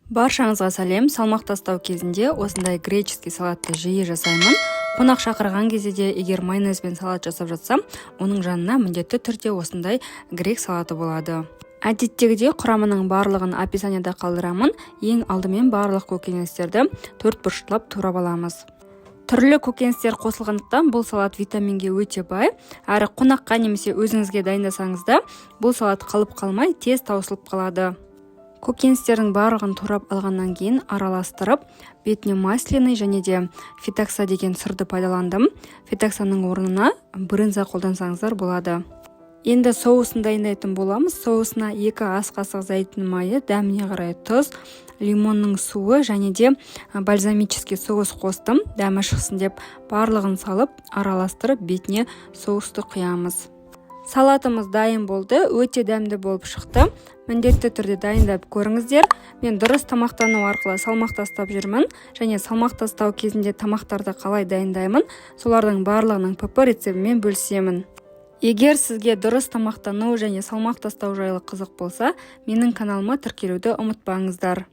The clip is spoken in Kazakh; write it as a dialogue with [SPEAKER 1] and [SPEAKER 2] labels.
[SPEAKER 1] Баршаңызға сәлем. Салмақ тастау кезінде осындай греческий салатты жиі жасаймын. Қонақ шақырған кезде де егер майонезбен салат жасап жатсам, оның жанына міндетті түрде осындай грек салаты болады. Әдеттегідей құрамының барлығын описанияда қалдырамын. Ең алдымен барлық көкөністерді төртбұрыштап турап аламыз. Түрлі көкөністер қосылғандықтан бұл салат витаминге өте бай. Әрі қонаққа немесе өзіңізге дайындасаңыз да бұл салат қалып қалмай тез таусылып қалады. Көкөністердің барлығын турап алғаннан кейін араластырып, бетіне масляный және де фитокса деген сырды пайдаландым. Фитоксаның орнына брынза қолдансаңыздар болады. Енді соусын дайындайтын боламыз. Соусына 2 ас қасық зәйтүн майы, дәміне қарай тұз, лимонның суы және де бальзамический соус қостым. Дәмі шықсын деп барлығын салып, араластырып, бетіне соусты құямыз. Салатымыз дайын болды, өте дәмді болып шықты. Міндетті түрде дайындап көріңіздер. Мен дұрыс тамақтану арқылы салмақ тастап жүрмін, және салмақ тастау кезінде тамақтарды қалай дайындаймын, солардың барлығының ПП рецептімен бөлісемін. Егер сізге дұрыс тамақтану және салмақ тастау жайлы қызық болса, менің каналыма тіркелуді ұмытпаңыздар.